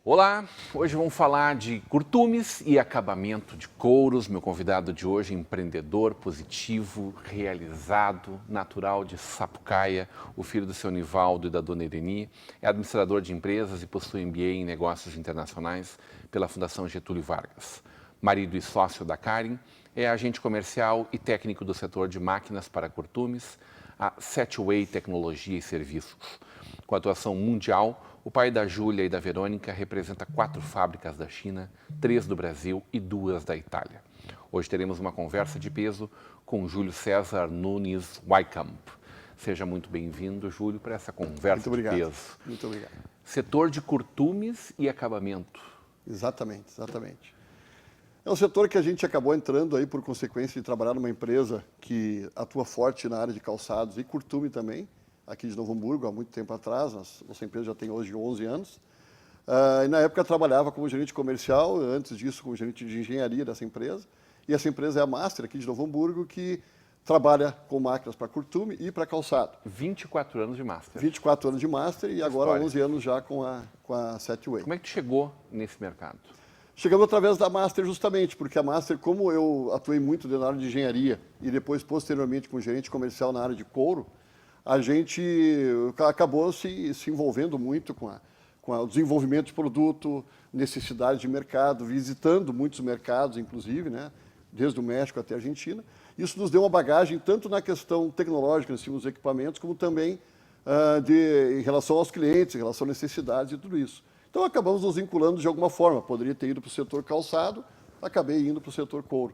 Olá, hoje vamos falar de curtumes e acabamento de couros. Meu convidado de hoje é empreendedor, positivo, realizado, natural de Sapucaia, o filho do seu Nivaldo e da dona Ireni, é administrador de empresas e possui MBA em negócios internacionais pela Fundação Getúlio Vargas. Marido e sócio da Karen, é agente comercial e técnico do setor de máquinas para curtumes, a Setway Tecnologia e Serviços. Com atuação mundial, o pai da Júlia e da Verônica representa 4 fábricas da China, 3 do Brasil e 2 da Itália. Hoje teremos uma conversa de peso com Júlio César Nunes Wyckamp. Seja muito bem-vindo, Júlio, para essa conversa de peso. Muito obrigado. Setor de curtumes e acabamento. Exatamente. É um setor que a gente acabou entrando aí por consequência de trabalhar numa empresa que atua forte na área de calçados e curtume também, aqui de Novo Hamburgo, há muito tempo atrás. Nossa empresa já tem hoje 11 anos. E na época trabalhava como gerente comercial, antes disso como gerente de engenharia dessa empresa. E essa empresa é a Master, aqui de Novo Hamburgo, que trabalha com máquinas para curtume e para calçado. 24 anos de Master. 24 anos de Master e agora 11 anos já com a Setway. Como é que tu chegou nesse mercado? Chegamos através da Master justamente, porque a Master, como eu atuei muito na área de engenharia e depois posteriormente como gerente comercial na área de couro, a gente acabou se envolvendo muito com o desenvolvimento de produto, necessidade de mercado, visitando muitos mercados, inclusive, né, desde o México até a Argentina. Isso nos deu uma bagagem tanto na questão tecnológica, em cima dos equipamentos, como também em relação aos clientes, em relação às necessidades e tudo isso. Então acabamos nos vinculando de alguma forma. Poderia ter ido para o setor calçado, acabei indo para o setor couro.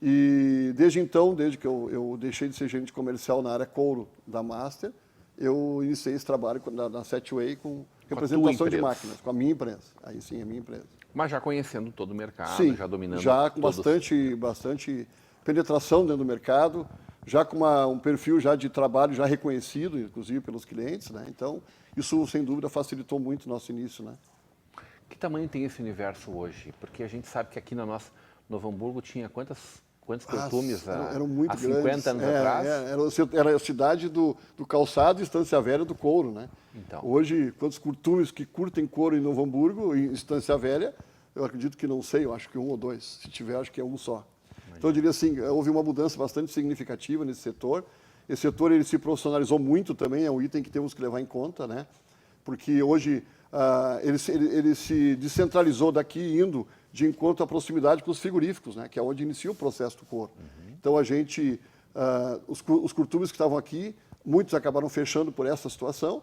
E desde então, desde que eu deixei de ser gerente comercial na área couro da Master, eu iniciei esse trabalho na Setway com representação de máquinas, com a minha empresa. Aí sim, a minha empresa. Mas já conhecendo todo o mercado, sim, já dominando. Já com bastante penetração dentro do mercado, já com um perfil já de trabalho já reconhecido, inclusive pelos clientes, né? Então, isso sem dúvida facilitou muito o nosso início, né? Que tamanho tem esse universo hoje? Porque a gente sabe que aqui na nossa Novo Hamburgo tinha quantos curtumes eram muito há 50 grandes. anos atrás? Era a cidade do calçado e Estância Velha do couro, né? Então. Hoje, quantos curtumes que curtem couro em Novo Hamburgo, em Estância Velha, eu acredito que não sei, eu acho que 1 ou 2. Se tiver, acho que é 1 só. Imagina. Então, eu diria assim, houve uma mudança bastante significativa nesse setor. Esse setor ele se profissionalizou muito também, é um item que temos que levar em conta, né? Porque hoje ele se descentralizou daqui indo de encontro à proximidade com os frigoríficos, né, que é onde inicia o processo do couro. Uhum. Então, os curtumes que estavam aqui, muitos acabaram fechando por essa situação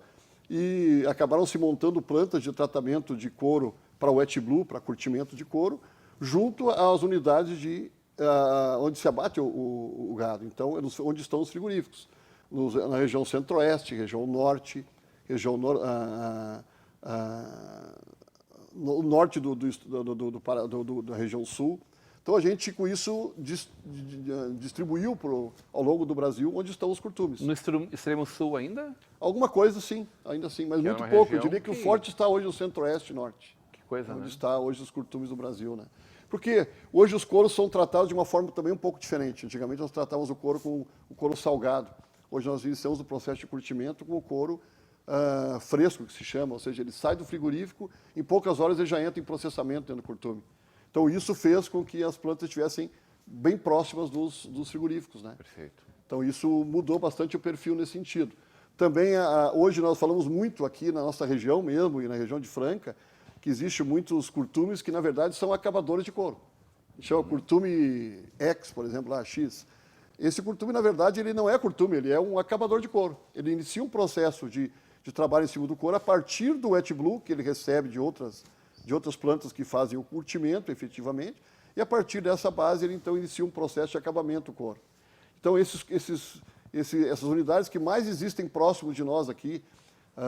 e acabaram se montando plantas de tratamento de couro para wet blue, para curtimento de couro, junto às unidades onde se abate o gado. Então, onde estão os frigoríficos, na região centro-oeste, região norte, região no norte da região sul. Então, a gente, com isso, distribuiu ao longo do Brasil onde estão os curtumes. No extremo sul ainda? Alguma coisa, sim, ainda assim, mas muito pouco. Eu diria que o forte está hoje no centro-oeste e norte. Que coisa, onde né? está hoje os curtumes do Brasil, né? Porque hoje os couros são tratados de uma forma também um pouco diferente. Antigamente, nós tratávamos o couro com o couro salgado. Hoje, nós iniciamos o processo de curtimento com o couro fresco, que se chama, ou seja, ele sai do frigorífico, em poucas horas ele já entra em processamento dentro do curtume. Então, isso fez com que as plantas estivessem bem próximas dos frigoríficos, né? Perfeito. Então, isso mudou bastante o perfil nesse sentido. Também, hoje, nós falamos muito aqui na nossa região mesmo, e na região de Franca, que existem muitos curtumes que, na verdade, são acabadores de couro. A gente chama curtume X, por exemplo, lá, X. Esse curtume, na verdade, ele não é curtume, ele é um acabador de couro. Ele inicia um processo de trabalho em cima do couro a partir do wet blue, que ele recebe de outras plantas que fazem o curtimento, efetivamente, e a partir dessa base ele, então, inicia um processo de acabamento do couro. Então, essas unidades que mais existem próximos de nós aqui,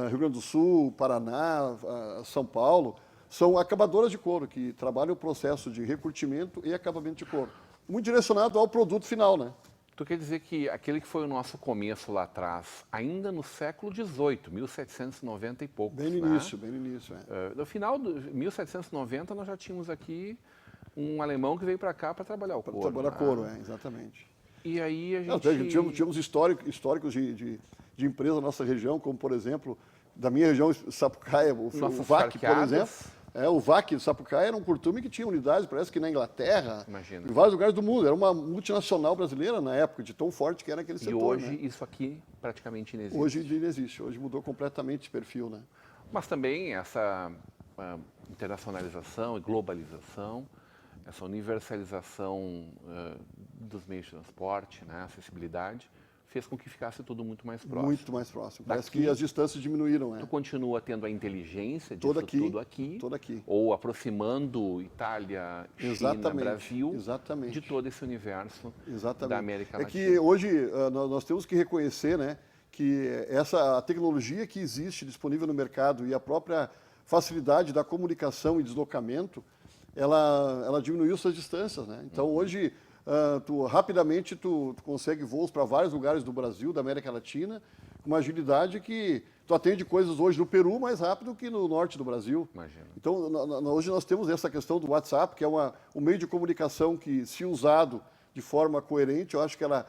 Rio Grande do Sul, Paraná, São Paulo, são acabadoras de couro, que trabalham o processo de recurtimento e acabamento de couro. Muito direcionado ao produto final, né? Tu quer dizer que aquele que foi o nosso começo lá atrás, ainda no século XVIII, 1790 e poucos, Bem no né? início, bem no início. No final de 1790, nós já tínhamos aqui um alemão que veio para cá para trabalhar o Para couro. trabalhar né? couro, exatamente. E aí a Não, gente... tínhamos históricos de empresas na nossa região, como, por exemplo, da minha região, Sapucaia, o Nossas VAC, por charqueadas. exemplo. O VAC de Sapucaia era um curtume que tinha unidades, parece que na Inglaterra, Imagina. em vários lugares do mundo. Era uma multinacional brasileira na época, de tão forte que era aquele E setor. hoje né? isso aqui praticamente inexiste. Hoje não existe, hoje mudou completamente esse perfil. Né? Mas também essa internacionalização e globalização, essa universalização dos meios de transporte, né, acessibilidade, fez com que ficasse tudo muito mais próximo. Muito mais próximo. Parece Daqui, que as distâncias diminuíram. Né? Tu continua tendo a inteligência disso Toda aqui, tudo aqui, toda aqui. ou aproximando Itália, China, Exatamente, Brasil, exatamente. de todo esse universo Exatamente. da América É Latina. que hoje nós temos que reconhecer, né, que a tecnologia que existe disponível no mercado e a própria facilidade da comunicação e deslocamento, ela diminuiu suas distâncias. Né? Então, hoje, rapidamente, tu consegue voos para vários lugares do Brasil, da América Latina, com uma agilidade que tu atende coisas hoje no Peru mais rápido que no norte do Brasil. Imagina. Então, hoje nós temos essa questão do WhatsApp, que é um meio de comunicação que, se usado de forma coerente, eu acho que ela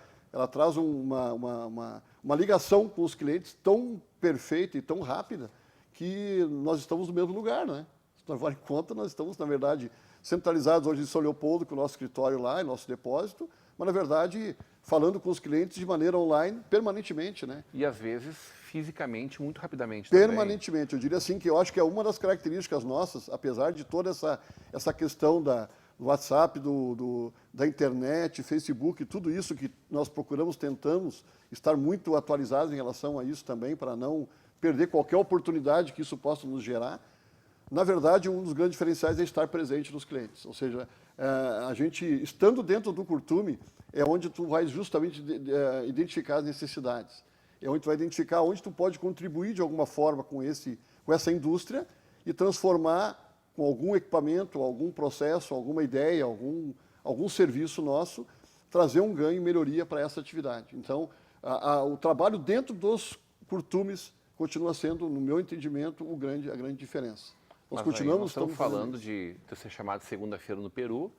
traz uma ligação com os clientes tão perfeita e tão rápida que nós estamos no mesmo lugar, né? Se levar em conta, nós estamos, na verdade, centralizados hoje em São Leopoldo, com o nosso escritório lá, e nosso depósito, mas, na verdade, falando com os clientes de maneira online, permanentemente, né? E, às vezes, fisicamente, muito rapidamente também. Permanentemente. Eu diria assim que eu acho que é uma das características nossas, apesar de toda essa questão do WhatsApp, da internet, Facebook, tudo isso que nós tentamos estar muito atualizados em relação a isso também, para não perder qualquer oportunidade que isso possa nos gerar. Na verdade, um dos grandes diferenciais é estar presente nos clientes. Ou seja, a gente, estando dentro do curtume, é onde tu vai justamente identificar as necessidades. É onde tu vai identificar onde tu pode contribuir de alguma forma com essa indústria e transformar com algum equipamento, algum processo, alguma ideia, algum serviço nosso, trazer um ganho e melhoria para essa atividade. Então, o trabalho dentro dos curtumes continua sendo, no meu entendimento, a grande diferença. Nós estamos falando de ser chamado segunda-feira no Peru,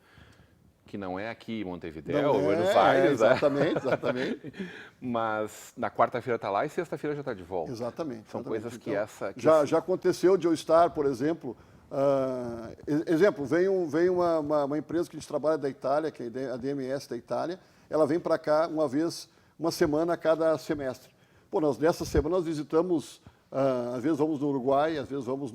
que não é aqui em Montevidéu, Buenos Aires. Exatamente. Mas na quarta-feira está lá e sexta-feira já está de volta. Exatamente. São coisas que então, já aconteceu de eu estar, por exemplo, vem uma empresa que a gente trabalha da Itália, que é a DMS da Itália, ela vem para cá uma semana a cada semestre. Pô, nessa semana nós visitamos, às vezes vamos no Uruguai, às vezes vamos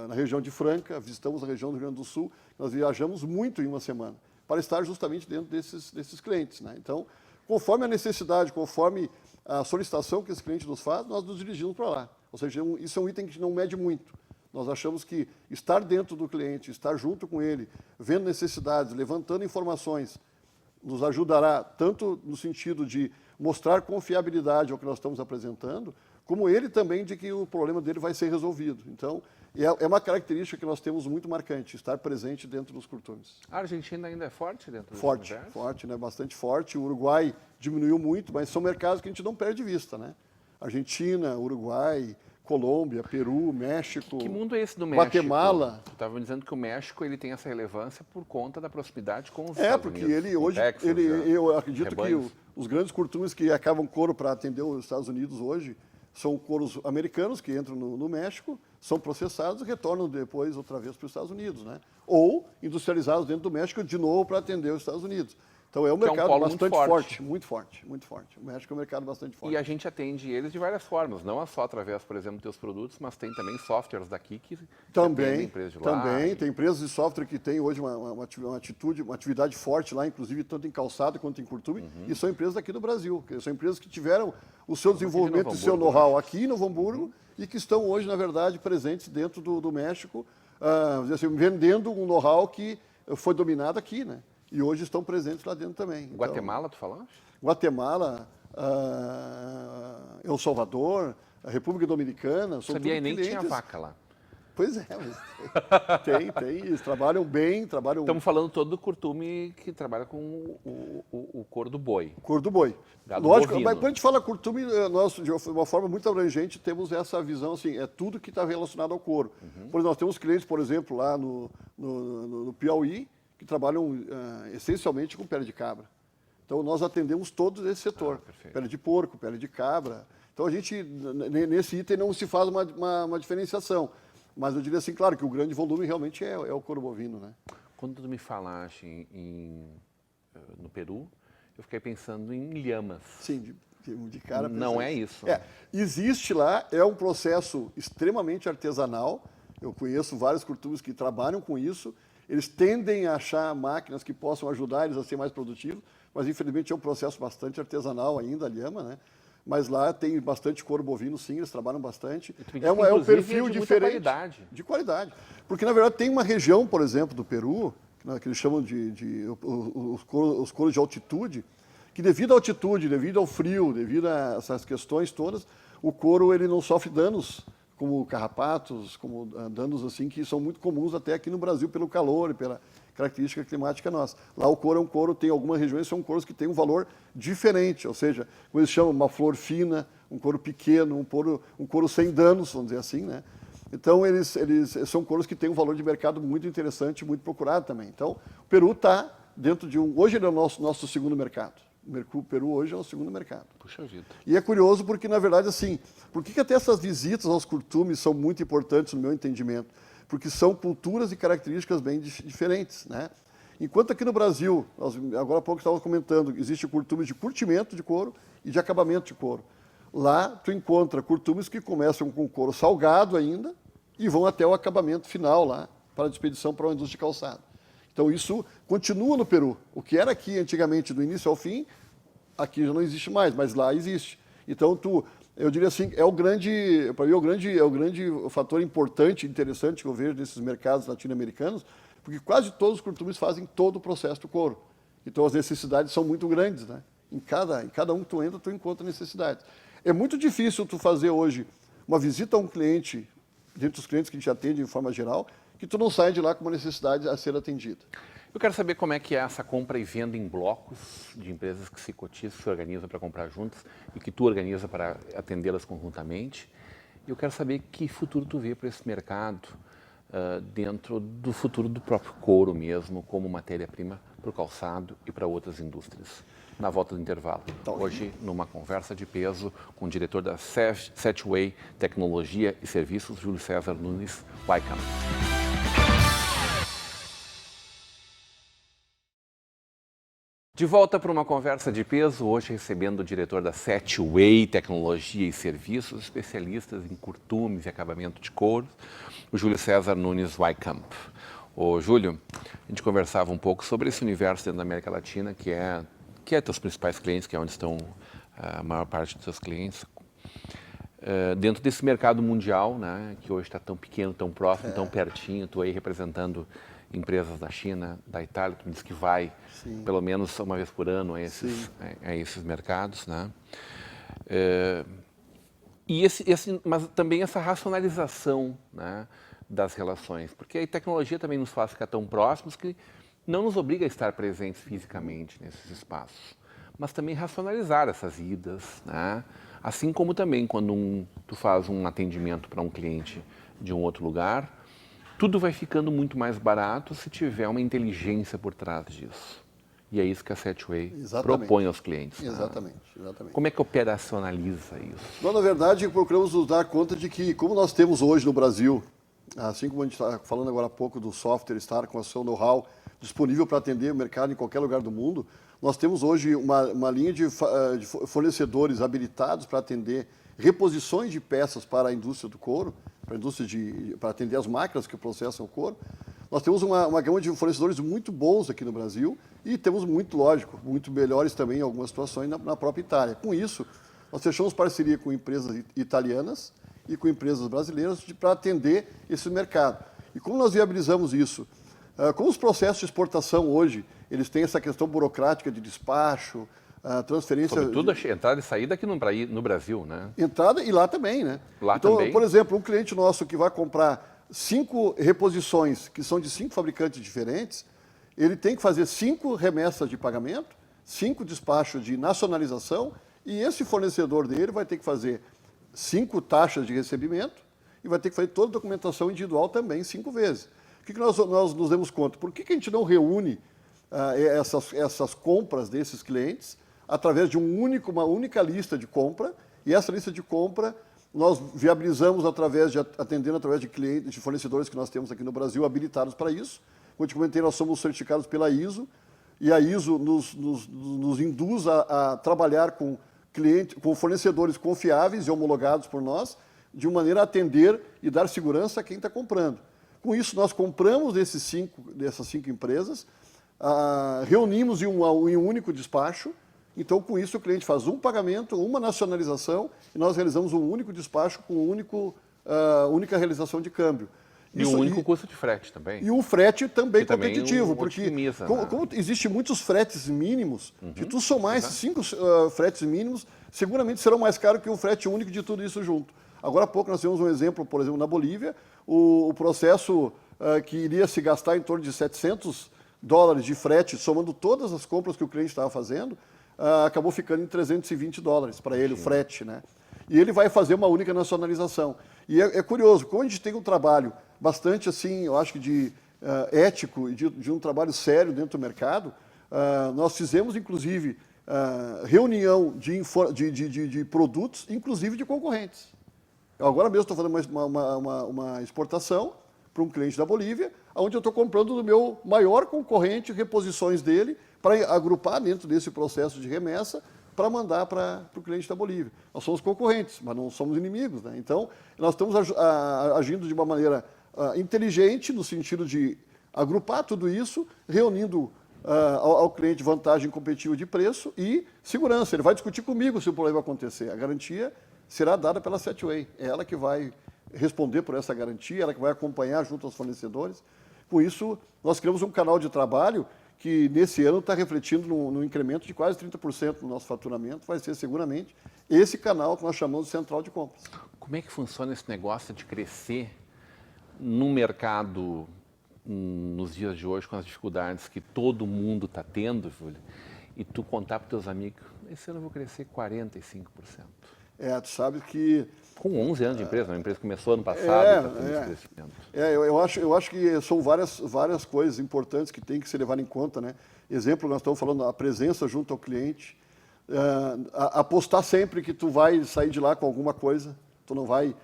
na região de Franca, visitamos a região do Rio Grande do Sul, nós viajamos muito em uma semana, para estar justamente dentro desses clientes. Né? Então, conforme a necessidade, conforme a solicitação que esse cliente nos faz, nós nos dirigimos para lá. Ou seja, isso é um item que não mede muito. Nós achamos que estar dentro do cliente, estar junto com ele, vendo necessidades, levantando informações, nos ajudará tanto no sentido de mostrar confiabilidade ao que nós estamos apresentando, como ele também de que o problema dele vai ser resolvido. Então, é uma característica que nós temos muito marcante, estar presente dentro dos curtumes. A Argentina ainda é forte dentro do universo? Forte, né? Bastante forte. O Uruguai diminuiu muito, mas são mercados que a gente não perde de vista, né? Argentina, Uruguai, Colômbia, Peru, México. Que mundo é esse do México? Guatemala. Tu estava me dizendo que o México ele tem essa relevância por conta da proximidade com os Estados porque Unidos. ele hoje, Texas, eu acredito rebanhos. que os grandes curtumes que acabam couro para atender os Estados Unidos hoje são couros americanos que entram no México, são processados e retornam depois outra vez para os Estados Unidos, né? Ou industrializados dentro do México de novo para atender os Estados Unidos. Então é um mercado bastante forte, muito forte. O México é um mercado bastante forte. E a gente atende eles de várias formas, não só através, por exemplo, dos teus produtos, mas tem também softwares daqui que atendem empresas de lá. Também, tem empresas de software que têm hoje uma atividade forte lá, inclusive tanto em calçado quanto em curtume, e são empresas daqui do Brasil, são empresas que tiveram o seu desenvolvimento e o seu know-how aqui em Novo Hamburgo e que estão hoje, na verdade, presentes dentro do México, vendendo um know-how que foi dominado aqui, né? E hoje estão presentes lá dentro também. Então, Guatemala, tu falaste? Guatemala, El Salvador, a República Dominicana. Sabia, nem tinha vaca lá. Pois é, mas tem. Eles trabalham bem, trabalham... Estamos falando todo do curtume que trabalha com o couro do boi. Couro do boi. Gado Lógico, bovino. mas quando a gente fala curtume, nós, de uma forma muito abrangente, temos essa visão, assim, é tudo que está relacionado ao couro. Por exemplo, nós temos clientes, por exemplo, lá no Piauí, que trabalham essencialmente com pele de cabra. Então, nós atendemos todos esse setor. Pele de porco, pele de cabra. Então, a gente, nesse item, não se faz uma diferenciação. Mas eu diria assim, claro, que o grande volume realmente é o couro bovino, né? Quando tu me falaste no Peru, eu fiquei pensando em lhamas. Sim, de cara. Não é isso. Existe lá, é um processo extremamente artesanal. Eu conheço vários curtumes que trabalham com isso. Eles tendem a achar máquinas que possam ajudar eles a ser mais produtivos, mas infelizmente é um processo bastante artesanal ainda, a lhama, né? Mas lá tem bastante couro bovino, sim, eles trabalham bastante. É um perfil diferente. Qualidade. De qualidade. Porque, na verdade, tem uma região, por exemplo, do Peru, que eles chamam os couros de altitude, que devido à altitude, devido ao frio, devido a essas questões todas, o couro ele não sofre danos, como carrapatos, como danos assim, que são muito comuns até aqui no Brasil, pelo calor e pela característica climática nossa. Lá o couro é um couro, tem algumas regiões são couros que têm um valor diferente, ou seja, como eles chamam, uma flor fina, um couro pequeno, um couro sem danos, vamos dizer assim, né? Então, eles são couros que têm um valor de mercado muito interessante, muito procurado também. Então, o Peru está dentro de hoje ele é o nosso segundo mercado. O Peru hoje é o segundo mercado. Puxa vida. E é curioso porque, na verdade, assim, por que até essas visitas aos curtumes são muito importantes no meu entendimento? Porque são culturas e características bem diferentes, né? Enquanto aqui no Brasil, nós, agora há pouco estávamos comentando, existe curtumes de curtimento de couro e de acabamento de couro. Lá, tu encontra curtumes que começam com couro salgado ainda e vão até o acabamento final lá, para a expedição para uma indústria de calçado. Então, isso continua no Peru. O que era aqui antigamente, do início ao fim, aqui já não existe mais, mas lá existe. Então, eu diria assim, para mim, é o grande fator importante, interessante que eu vejo nesses mercados latino-americanos, porque quase todos os curtumes fazem todo o processo do couro. Então, as necessidades são muito grandes, né? Em cada um que tu entra, tu encontra necessidades. É muito difícil tu fazer hoje uma visita a um cliente, dentre os clientes que a gente atende de forma geral, que tu não sai de lá com uma necessidade a ser atendida. Eu quero saber como é que é essa compra e venda em blocos de empresas que se cotizam, que se organizam para comprar juntas e que tu organiza para atendê-las conjuntamente. Eu quero saber que futuro tu vê para esse mercado dentro do futuro do próprio couro mesmo, como matéria-prima para o calçado e para outras indústrias. Na volta do intervalo. Hoje, numa conversa de peso com o diretor da Setway Tecnologia e Serviços, Júlio César Nunes Wyckamp. De volta para uma conversa de peso, hoje recebendo o diretor da Setway Tecnologia e Serviços, especialistas em curtumes e acabamento de couro, o Júlio César Nunes Wyckamp. Ô, Júlio, a gente conversava um pouco sobre esse universo dentro da América Latina, que é teus principais clientes, que é onde estão a maior parte dos seus clientes. Dentro desse mercado mundial, né, que hoje está tão pequeno, tão próximo, tão pertinho, tu aí representando empresas da China, da Itália, tu diz que vai pelo menos uma vez por ano a esses mercados, né? Mas também essa racionalização, né, das relações, porque a tecnologia também nos faz ficar tão próximos que não nos obriga a estar presentes fisicamente nesses espaços, mas também racionalizar essas idas, né? Assim como também quando tu faz um atendimento para um cliente de um outro lugar, tudo vai ficando muito mais barato se tiver uma inteligência por trás disso. E é isso que a Setway propõe aos clientes. Exatamente, né? exatamente. Como é que operacionaliza isso? Nós, na verdade, procuramos nos dar conta de que, como nós temos hoje no Brasil, assim como a gente está falando agora há pouco do software estar com o seu know-how disponível para atender o mercado em qualquer lugar do mundo, nós temos hoje uma linha de fornecedores habilitados para atender reposições de peças para a indústria do couro, para atender as máquinas que processam o couro. Nós temos uma gama de fornecedores muito bons aqui no Brasil e temos muito melhores também em algumas situações na própria Itália. Com isso, nós fechamos parceria com empresas italianas e com empresas brasileiras para atender esse mercado. E como nós viabilizamos isso? Como os processos de exportação hoje, eles têm essa questão burocrática de despacho, transferência... Sobretudo a entrada e saída aqui no Brasil, né? Entrada e lá também, né? Lá então, também. por exemplo, um cliente nosso que vai comprar 5 reposições, que são de 5 fabricantes diferentes, ele tem que fazer 5 remessas de pagamento, 5 despachos de nacionalização, e esse fornecedor dele vai ter que fazer 5 taxas de recebimento e vai ter que fazer toda a documentação individual também 5 vezes. O que nós nos demos conta? Por que a gente não reúne essas compras desses clientes através de uma única lista de compra, e essa lista de compra nós viabilizamos atendendo através de clientes, de fornecedores que nós temos aqui no Brasil habilitados para isso. Como eu te comentei, nós somos certificados pela ISO, e a ISO nos induz a trabalhar com fornecedores confiáveis e homologados por nós, de maneira a atender e dar segurança a quem está comprando. Com isso, nós compramos dessas 5 empresas, reunimos em um único despacho. Então, com isso, o cliente faz um pagamento, uma nacionalização, e nós realizamos um único despacho com única realização de câmbio. E um único custo de frete também. E um frete também que competitivo, também porque otimiza, como existem muitos fretes mínimos, se tu somar esses 5 fretes mínimos, seguramente serão mais caros que um frete único de tudo isso junto. Agora há pouco nós temos um exemplo, por exemplo, na Bolívia, o processo que iria se gastar em torno de $700 de frete, somando todas as compras que o cliente estava fazendo, acabou ficando em $320 para ele, o frete, né? E ele vai fazer uma única nacionalização. E é curioso, como a gente tem um trabalho bastante, assim, eu acho que de ético e de um trabalho sério dentro do mercado, nós fizemos, inclusive, reunião de produtos, inclusive de concorrentes. Eu agora mesmo estou fazendo uma exportação para um cliente da Bolívia, onde eu estou comprando do meu maior concorrente reposições dele para agrupar dentro desse processo de remessa para mandar para o cliente da Bolívia. Nós somos concorrentes, mas não somos inimigos, né? Então, nós estamos agindo de uma maneira inteligente, no sentido de agrupar tudo isso, reunindo ao cliente vantagem competitiva de preço e segurança. Ele vai discutir comigo se o problema acontecer. A garantia será dada pela Setway. É ela que vai responder por essa garantia, ela que vai acompanhar junto aos fornecedores. Com isso, nós criamos um canal de trabalho que nesse ano está refletindo no incremento de quase 30% do nosso faturamento. Vai ser seguramente esse canal que nós chamamos de central de compras. Como é que funciona esse negócio de crescer no mercado nos dias de hoje, com as dificuldades que todo mundo está tendo, Júlio, e tu contar para os teus amigos, esse ano eu vou crescer 45%? Tu sabe que... Com 11 anos de empresa, a empresa começou ano passado, está tendo esse crescimento. Eu acho que são várias coisas importantes que tem que ser levado em conta, né? Exemplo, nós estamos falando da presença junto ao cliente, apostar sempre que tu vai sair de lá com alguma coisa, tu não vai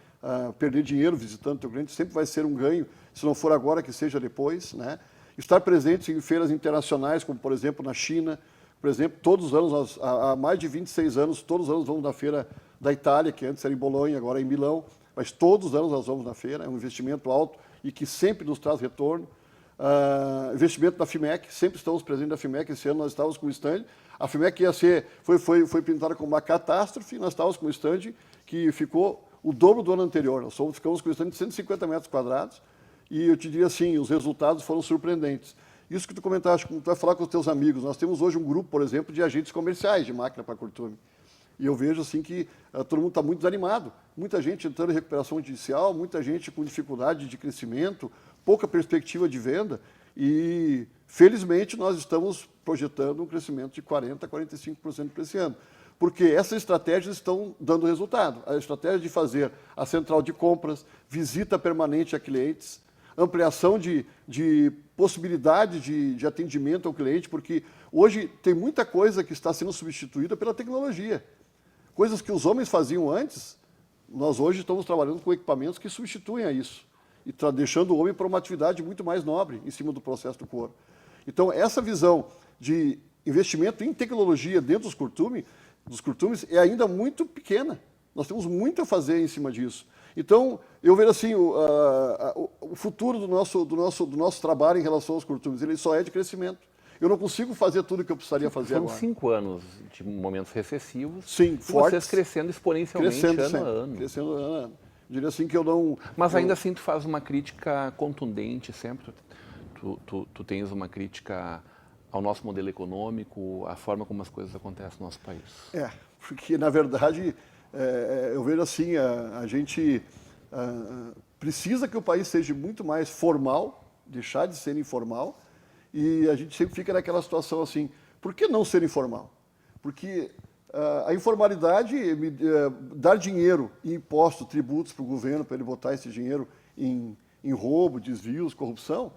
perder dinheiro visitando o teu cliente, sempre vai ser um ganho, se não for agora, que seja depois, né? Estar presente em feiras internacionais, como por exemplo na China, por exemplo, todos os anos, há mais de 26 anos, todos os anos vamos na feira da Itália, que antes era em Bolonha, agora é em Milão, mas todos os anos nós vamos na feira, é um investimento alto e que sempre nos traz retorno. Investimento na FIMEC, sempre estamos presentes na FIMEC, esse ano nós estávamos com o stand, a FIMEC foi pintada como uma catástrofe, nós estávamos com o stand que ficou o dobro do ano anterior, nós ficamos com o stand de 150 metros quadrados e eu te diria assim, os resultados foram surpreendentes. Isso que tu comentaste, como tu vai falar com os teus amigos, nós temos hoje um grupo, por exemplo, de agentes comerciais de máquina para curtume. E eu vejo assim que todo mundo está muito desanimado. Muita gente entrando em recuperação judicial, muita gente com dificuldade de crescimento, pouca perspectiva de venda. E, felizmente, nós estamos projetando um crescimento de 40% a 45% para esse ano. Porque essas estratégias estão dando resultado. A estratégia de fazer a central de compras, visita permanente a clientes, ampliação de possibilidade de atendimento ao cliente, porque hoje tem muita coisa que está sendo substituída pela tecnologia. Coisas que os homens faziam antes, nós hoje estamos trabalhando com equipamentos que substituem a isso, e deixando o homem para uma atividade muito mais nobre em cima do processo do couro. Então, essa visão de investimento em tecnologia dentro dos curtumes é ainda muito pequena. Nós temos muito a fazer em cima disso. Então, eu vejo assim, o futuro do nosso trabalho em relação aos curtumes, ele só é de crescimento. Eu não consigo fazer tudo o que eu precisaria fazer agora. Foram 5 anos de momentos recessivos. Sim, fortes. Vocês crescendo exponencialmente ano a ano. Crescendo ano a ano. Eu diria assim que eu não... Mas ainda assim tu faz uma crítica contundente sempre. Tu tens uma crítica ao nosso modelo econômico, à forma como as coisas acontecem no nosso país. Porque na verdade eu vejo assim, a gente precisa que o país seja muito mais formal, deixar de ser informal, e a gente sempre fica naquela situação assim, por que não ser informal? Porque a informalidade, dar dinheiro e impostos, tributos para o governo, para ele botar esse dinheiro em roubo, desvios, corrupção,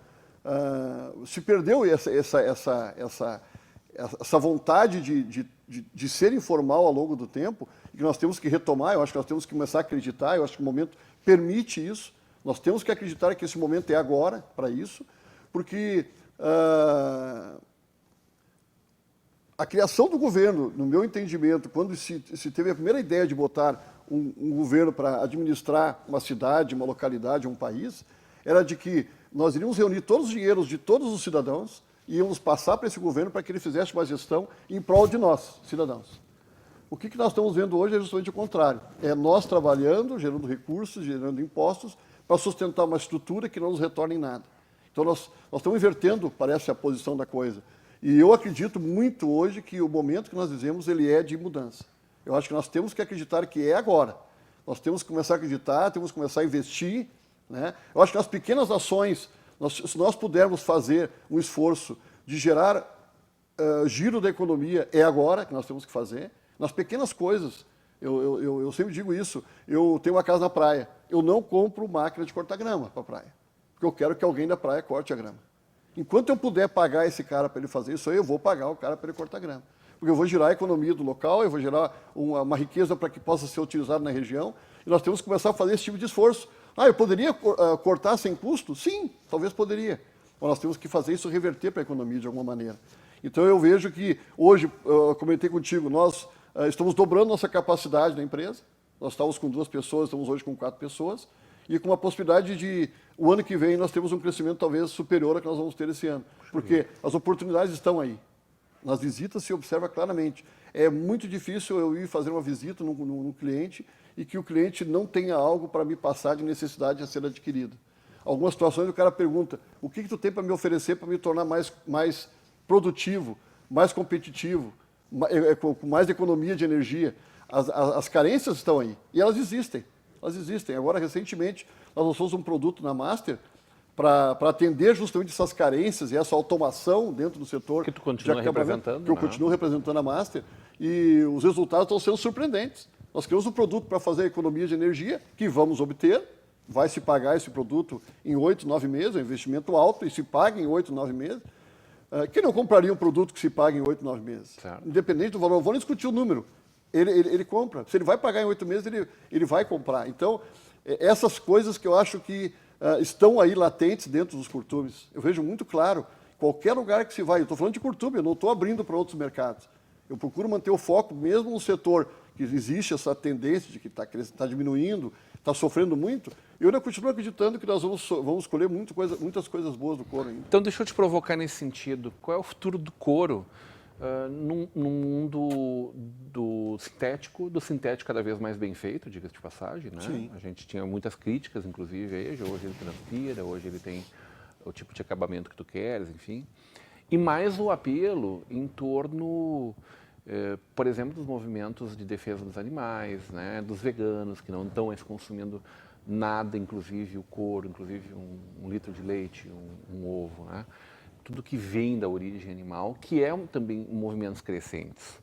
se perdeu essa vontade de ser informal ao longo do tempo, e que nós temos que retomar, eu acho que nós temos que começar a acreditar, eu acho que o momento permite isso, nós temos que acreditar que esse momento é agora para isso, porque a criação do governo, no meu entendimento, quando se teve a primeira ideia de botar um governo para administrar uma cidade, uma localidade, um país, era de que nós iríamos reunir todos os dinheiros de todos os cidadãos e íamos passar para esse governo para que ele fizesse uma gestão em prol de nós, cidadãos. O que nós estamos vendo hoje é justamente o contrário. É nós trabalhando, gerando recursos, gerando impostos, para sustentar uma estrutura que não nos retorna em nada. Então nós estamos invertendo, parece, a posição da coisa. E eu acredito muito hoje que o momento que nós vivemos, ele é de mudança. Eu acho que nós temos que acreditar que é agora. Nós temos que começar a acreditar, temos que começar a investir, né? Eu acho que as pequenas ações, se nós pudermos fazer um esforço de gerar giro da economia, é agora que nós temos que fazer. Nas pequenas coisas, eu sempre digo isso, eu tenho uma casa na praia, eu não compro máquina de cortar grama para a praia, porque eu quero que alguém da praia corte a grama. Enquanto eu puder pagar esse cara para ele fazer isso aí, eu vou pagar o cara para ele cortar grama. Porque eu vou gerar a economia do local, eu vou gerar uma riqueza para que possa ser utilizada na região, e nós temos que começar a fazer esse tipo de esforço. Eu poderia cortar sem custo? Sim, talvez poderia. Mas nós temos que fazer isso reverter para a economia de alguma maneira. Então eu vejo que hoje, eu comentei contigo, nós estamos dobrando nossa capacidade na empresa, nós estávamos com 2 pessoas, estamos hoje com 4 pessoas, e com uma possibilidade de, o ano que vem, nós temos um crescimento talvez superior ao que nós vamos ter esse ano. Porque as oportunidades estão aí. Nas visitas se observa claramente. É muito difícil eu ir fazer uma visita num cliente e que o cliente não tenha algo para me passar de necessidade a ser adquirido. Algumas situações o cara pergunta, o que tu tem para me oferecer para me tornar mais produtivo, mais competitivo, com mais economia de energia? As carências estão aí e elas existem. Elas existem. Agora, recentemente, nós lançamos um produto na Master para atender justamente essas carências e essa automação dentro do setor. Que tu continua representando. Que eu continuo representando a Master. E os resultados estão sendo surpreendentes. Nós criamos um produto para fazer a economia de energia, que vamos obter. Vai se pagar esse produto em 8, 9 meses, é um investimento alto e se paga em 8, 9 meses. Quem não compraria um produto que se paga em 8, 9 meses? Certo. Independente do valor, não vou nem discutir o número. Ele compra. Se ele vai pagar em 8 meses, ele vai comprar. Então, essas coisas que eu acho que estão aí latentes dentro dos curtumes. Eu vejo muito claro, qualquer lugar que se vai, eu estou falando de curtume, eu não estou abrindo para outros mercados. Eu procuro manter o foco, mesmo no setor que existe essa tendência de que está diminuindo, está sofrendo muito, eu ainda continuo acreditando que nós vamos colher muitas coisas boas do couro ainda. Então, deixa eu te provocar nesse sentido. Qual é o futuro do couro no mundo do sintético cada vez mais bem feito, diga-se de passagem, né? Sim. A gente tinha muitas críticas, inclusive, hoje ele transpira, hoje ele tem o tipo de acabamento que tu queres, enfim. E mais o apelo em torno, por exemplo, dos movimentos de defesa dos animais, né? Dos veganos, que não estão mais consumindo nada, inclusive o couro, inclusive um litro de leite, um ovo, né? Tudo que vem da origem animal, que é também movimentos crescentes.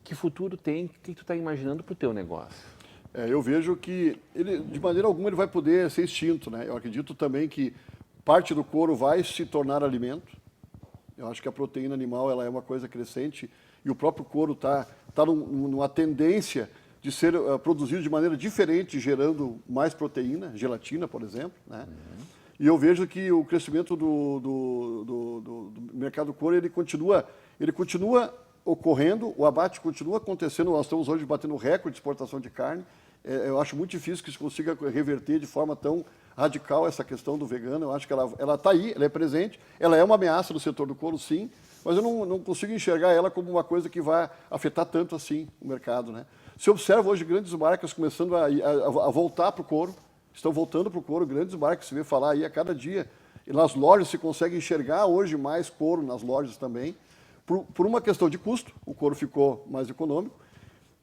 Que futuro tem? O que tu está imaginando para o teu negócio? Eu vejo que, de maneira alguma, ele vai poder ser extinto, né? Eu acredito também que parte do couro vai se tornar alimento. Eu acho que a proteína animal ela é uma coisa crescente e o próprio couro está numa tendência de ser produzido de maneira diferente, gerando mais proteína, gelatina, por exemplo, né? E eu vejo que o crescimento do mercado do couro ele continua ocorrendo, o abate continua acontecendo. Nós estamos hoje batendo recorde de exportação de carne. Eu acho muito difícil que se consiga reverter de forma tão radical essa questão do vegano. Eu acho que ela está aí, ela é presente, ela é uma ameaça do setor do couro, sim, mas eu não consigo enxergar ela como uma coisa que vai afetar tanto assim o mercado, né? Se observa hoje grandes marcas começando a voltar para o couro, estão voltando para o couro, grandes marcas, se vê falar aí a cada dia. E nas lojas se consegue enxergar hoje mais couro nas lojas também, por uma questão de custo, o couro ficou mais econômico,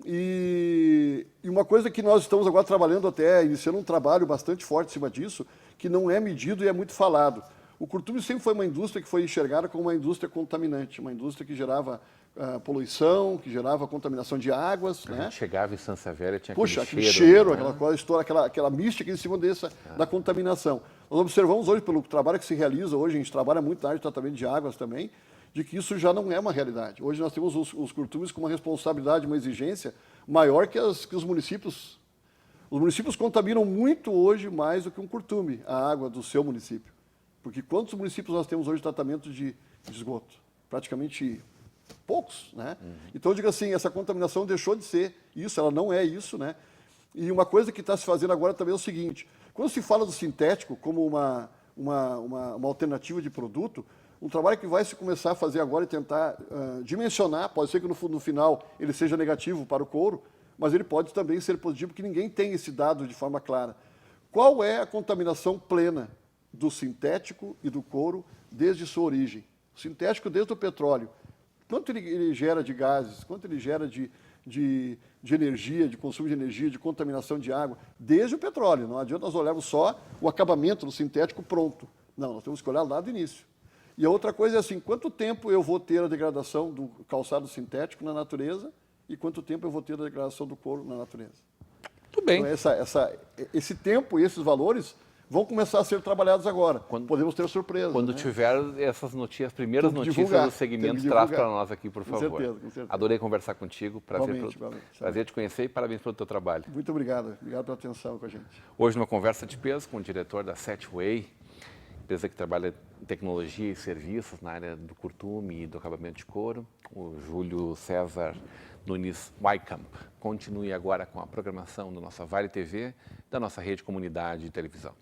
e uma coisa que nós estamos agora trabalhando até, iniciando um trabalho bastante forte em cima disso, que não é medido e é muito falado. O curtume sempre foi uma indústria que foi enxergada como uma indústria contaminante, uma indústria que gerava poluição, que gerava contaminação de águas. A gente chegava em Estância Velha, tinha Puxa, aquele aquele cheiro, né? aquela coisa, estoura, aquela mística em cima da contaminação. Nós observamos hoje, pelo trabalho que se realiza hoje, a gente trabalha muito na área de tratamento de águas também, de que isso já não é uma realidade. Hoje nós temos os curtumes com uma responsabilidade, uma exigência maior que os municípios. Os municípios contaminam muito hoje mais do que um curtume, a água do seu município. Porque quantos municípios nós temos hoje de tratamento de esgoto? Praticamente poucos, né? Então, eu digo assim, essa contaminação deixou de ser isso, ela não é isso, né? E uma coisa que está se fazendo agora também é o seguinte, quando se fala do sintético como uma alternativa de produto, um trabalho que vai se começar a fazer agora e tentar dimensionar, pode ser que no final ele seja negativo para o couro, mas ele pode também ser positivo, porque ninguém tem esse dado de forma clara. Qual é a contaminação plena do sintético e do couro desde sua origem? O sintético desde o petróleo. Quanto ele gera de gases, quanto ele gera de energia, de consumo de energia, de contaminação de água, desde o petróleo. Não adianta nós olharmos só o acabamento do sintético pronto. Não, nós temos que olhar lá do início. E a outra coisa é assim, quanto tempo eu vou ter a degradação do calçado sintético na natureza e quanto tempo eu vou ter a degradação do couro na natureza. Tudo bem. Então, esse tempo e esses valores vão começar a ser trabalhados agora. Podemos ter surpresas. Quando tiver essas notícias, primeiras notícias do segmento, traz para nós aqui, por favor. Com certeza. Adorei conversar contigo, prazer te conhecer e parabéns pelo teu trabalho. Muito obrigado. Obrigado pela atenção com a gente. Hoje, numa conversa de peso com o diretor da Setway, empresa que trabalha em tecnologia e serviços na área do curtume e do acabamento de couro, o Júlio César Nunes Wycamp. Continue agora com a programação da nossa Vale TV, da nossa rede comunidade de televisão.